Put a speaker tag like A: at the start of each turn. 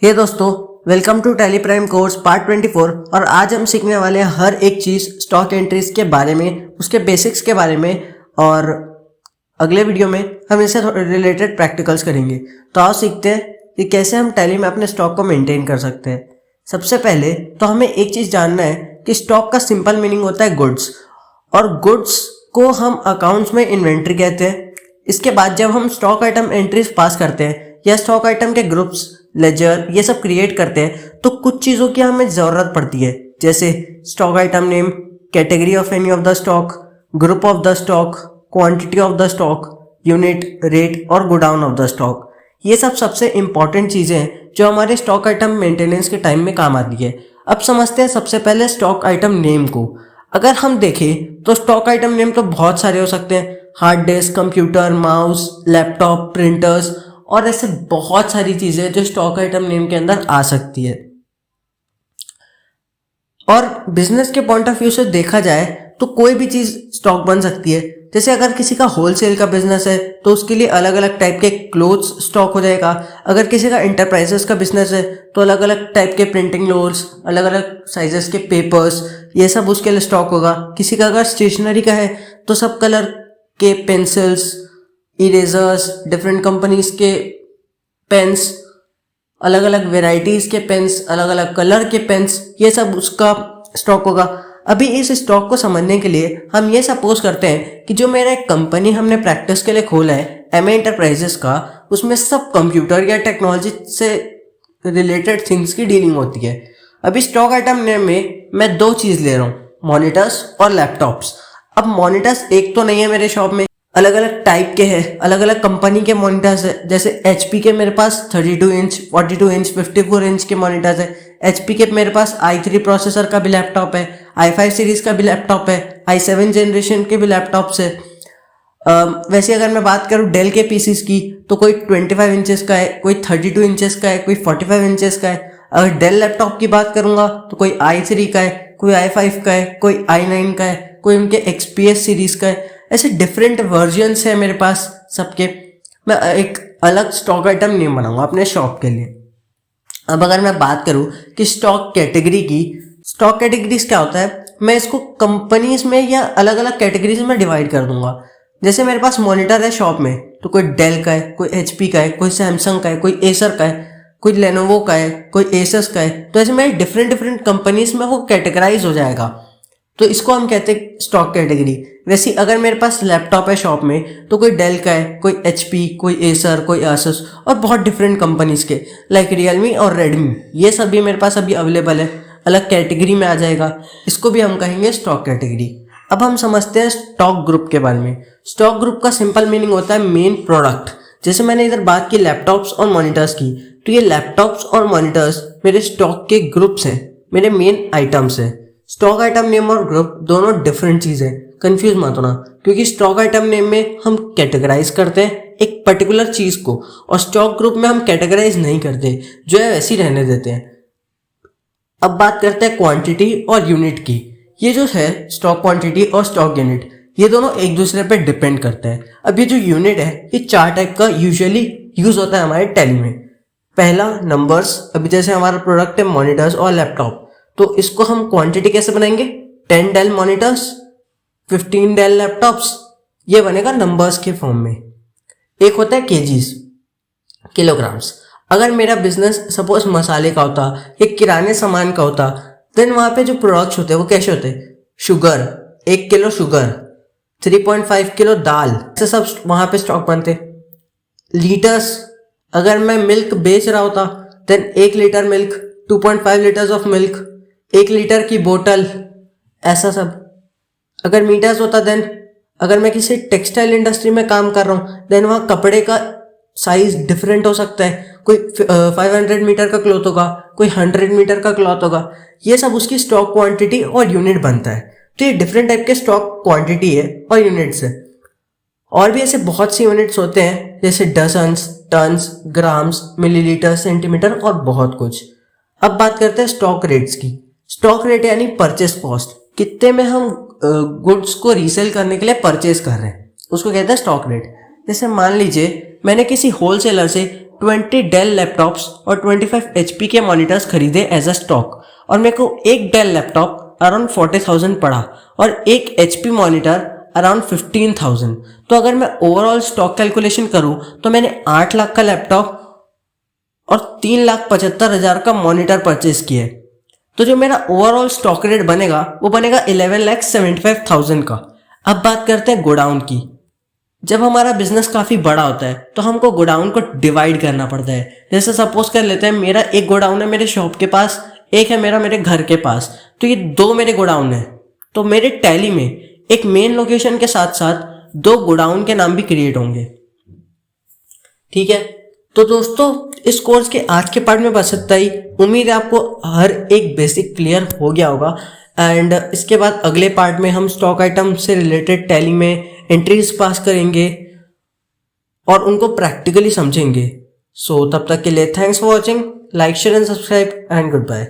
A: हे दोस्तों, welcome to Tally Prime course part 24। और आज हम सीखने वाले हैं हर एक चीज़ स्टॉक एंट्रीज के बारे में, उसके बेसिक्स के बारे में। और अगले वीडियो में हम इससे रिलेटेड प्रैक्टिकल्स करेंगे। तो आओ सीखते हैं कि कैसे हम टैली में अपने स्टॉक को मेंटेन कर सकते हैं। सबसे पहले तो हमें एक चीज़ जानना है कि स्टॉक का सिंपल मीनिंग होता है गुड्स, और गुड्स को हम अकाउंट्स में इन्वेंट्री कहते हैं। इसके बाद जब हम स्टॉक आइटम एंट्रीज पास करते हैं या स्टॉक आइटम के ग्रुप्स, लेजर ये सब क्रिएट करते हैं, तो कुछ चीज़ों की हमें ज़रूरत पड़ती है, जैसे stock item name, category of any of the stock, group of the stock, quantity of the stock, unit, rate और गोडाउन ऑफ द स्टॉक। ये सब सबसे इंपॉर्टेंट चीज़ें हैं जो हमारे स्टॉक आइटम मेंटेनेंस के टाइम में काम आती है। अब समझते हैं सबसे पहले स्टॉक आइटम नेम को। अगर हम देखें तो स्टॉक आइटम नेम तो बहुत सारे हो सकते हैं, hard disk, computer, mouse, laptop, printers और ऐसे बहुत सारी चीज़ें जो स्टॉक आइटम नेम के अंदर आ सकती है। और बिजनेस के पॉइंट ऑफ व्यू से देखा जाए तो कोई भी चीज़ स्टॉक बन सकती है। जैसे अगर किसी का होलसेल का बिजनेस है तो उसके लिए अलग अलग टाइप के क्लोथ्स स्टॉक हो जाएगा। अगर किसी का इंटरप्राइजेस का बिजनेस है तो अलग अलग टाइप के प्रिंटिंग लोड्स, अलग अलग साइजेस के पेपर्स, ये सब उसके लिए स्टॉक होगा। किसी का अगर स्टेशनरी का है तो सब कलर के पेंसिल्स, इरेजर्स, डिफरेंट कंपनीज के पेन्स, अलग अलग वेराइटीज़ के पेन्स, अलग अलग कलर के पेन्स, ये सब उसका स्टॉक होगा। अभी इस स्टॉक को समझने के लिए हम ये सपोज करते हैं कि जो मेरा एक कंपनी हमने प्रैक्टिस के लिए खोला है एमए एंटरप्राइजेस का, उसमें सब कंप्यूटर या टेक्नोलॉजी से रिलेटेड थिंग्स की डीलिंग होती है। अभी स्टॉक आइटम में मैं दो चीज़ ले रहा हूँ, मॉनिटर्स और लैपटॉप्स। अब मॉनिटर्स एक तो नहीं है मेरे शॉप में, अलग अलग टाइप के हैं, अलग अलग कंपनी के मॉनिटर्स है। जैसे HP के मेरे पास 32 इंच, 42 इंच, 54 इंच के मॉनिटर्स है। HP के मेरे पास i3 प्रोसेसर का भी लैपटॉप है, i5 सीरीज का भी लैपटॉप है, i7 जनरेशन के भी लैपटॉप्स है। वैसे अगर मैं बात करूँ डेल के पीसीस की तो कोई 25 इंचेस का है, कोई 32 इंचेस का है, कोई 45 इंचेस का है। अगर डेल लैपटॉप की बात करूँगा तो कोई i3 का है, कोई i5 का है, कोई i9 का है, कोई उनके XPS सीरीज का है। ऐसे डिफरेंट वर्जन्स है मेरे पास सबके। मैं एक अलग स्टॉक आइटम नेम बनाऊंगा अपने शॉप के लिए। अब अगर मैं बात करूं कि स्टॉक कैटेगरी की, स्टॉक कैटेगरीज क्या होता है, मैं इसको कंपनीज में या अलग अलग कैटेगरीज में डिवाइड कर दूंगा। जैसे मेरे पास मॉनिटर है शॉप में तो कोई डेल का है, कोई HP का है, कोई सैमसंग का है, कोई एसर का है, कोई लेनोवो का है, कोई एसस का है। तो ऐसे मेरे डिफरेंट कंपनीज में वो कैटेगराइज हो जाएगा, तो इसको हम कहते हैं स्टॉक कैटेगरी। वैसे अगर मेरे पास लैपटॉप है शॉप में तो कोई डेल का है, कोई HP, कोई एसर, कोई आसुस और बहुत डिफरेंट कंपनीज के लाइक रियलमी और रेडमी, ये सभी मेरे पास अभी अवेलेबल है, अलग कैटेगरी में आ जाएगा। इसको भी हम कहेंगे स्टॉक कैटेगरी। अब हम समझते हैं स्टॉक ग्रुप के बारे में। स्टॉक ग्रुप का सिंपल मीनिंग होता है मेन प्रोडक्ट। जैसे मैंने इधर बात की लैपटॉप्स और मॉनिटर्स की, तो ये लैपटॉप्स और मॉनिटर्स मेरे स्टॉक के ग्रुप्स हैं, मेरे मेन आइटम्स हैं। स्टॉक आइटम नेम और ग्रुप दोनों डिफरेंट चीज़ है, कंफ्यूज मत होना, क्योंकि स्टॉक आइटम नेम में हम कैटेगराइज करते हैं एक पर्टिकुलर चीज़ को, और स्टॉक ग्रुप में हम कैटेगराइज नहीं करते, जो है वैसी रहने देते हैं। अब बात करते हैं क्वांटिटी और यूनिट की। ये जो है स्टॉक क्वांटिटी और स्टॉक यूनिट, ये दोनों एक दूसरे पे डिपेंड करते हैं। अब ये जो यूनिट है ये 4 टाइप का यूजुअली यूज होता है हमारे टैली में। पहला नंबर्स। अभी जैसे हमारा प्रोडक्ट है मॉनिटर्स और लैपटॉप, तो इसको हम क्वांटिटी कैसे बनाएंगे, 10 डेल मॉनिटर्स, 15 डेल लैपटॉप्स, ये बनेगा नंबर्स के फॉर्म में। एक होता है केजीज, किलोग्राम्स। अगर मेरा बिजनेस सपोज मसाले का होता या किराने सामान का होता, देन वहाँ पे जो प्रोडक्ट्स होते हैं वो कैसे होते हैं, शुगर 1 किलो शुगर, 3.5 किलो दाल, ऐसे सब वहाँ पे स्टॉक बनते। लीटर्स, अगर मैं मिल्क बेच रहा होता then 1 litre milk, 2.5 litres of milk, 1 litre की बोतल, ऐसा सब। अगर मीटर्स होता देन, अगर मैं किसी टेक्सटाइल इंडस्ट्री में काम कर रहा हूँ देन वहाँ कपड़े का साइज डिफरेंट हो सकता है। कोई 500 मीटर का क्लॉथ होगा, कोई 100 मीटर का क्लॉथ होगा। ये सब उसकी स्टॉक क्वांटिटी और यूनिट बनता है। तो ये डिफरेंट टाइप के स्टॉक क्वांटिटी है और यूनिट्स है। और भी ऐसे बहुत सी यूनिट्स होते हैं जैसे dozens, tons, grams, millilitre, centimetre और बहुत कुछ। अब बात करते हैं स्टॉक रेट्स की। स्टॉक रेट यानी परचेस कॉस्ट, कितने में हम गुड्स को रीसेल करने के लिए परचेज कर रहे हैं, उसको कहते हैं स्टॉक रेट। जैसे मान लीजिए मैंने किसी होलसेलर से 20 डेल लैपटॉप्स और 25 HP के मॉनिटर्स खरीदे एज अ स्टॉक, और मेरे को एक डेल लैपटॉप अराउंड 40,000 पड़ा और एक HP मॉनिटर अराउंड 15,000। तो अगर मैं ओवरऑल स्टॉक कैलकुलेशन करूं तो मैंने 8 लाख का लैपटॉप और 3,75,000 का मॉनिटर परचेज किया है। तो जो मेरा ओवरऑल स्टॉक रेट बनेगा वो बनेगा 11,75,000 का। अब बात करते हैं गोडाउन की। जब हमारा बिजनेस काफ़ी बड़ा होता है तो हमको गोडाउन को डिवाइड करना पड़ता है। जैसे सपोज कर लेते हैं मेरा एक गोडाउन है मेरे शॉप के पास, एक है मेरा मेरे घर के पास, तो ये 2 मेरे गोडाउन है। तो मेरे टैली में एक मेन लोकेशन के साथ साथ 2 गोडाउन के नाम भी क्रिएट होंगे। ठीक है, तो दोस्तों इस कोर्स के आज के पार्ट में बस इतना ही। उम्मीद है आपको हर एक बेसिक क्लियर हो गया होगा, एंड इसके बाद अगले पार्ट में हम स्टॉक आइटम से रिलेटेड टैली में एंट्रीज पास करेंगे और उनको प्रैक्टिकली समझेंगे। सो तब तक के लिए thanks for watching, like share and subscribe and good bye.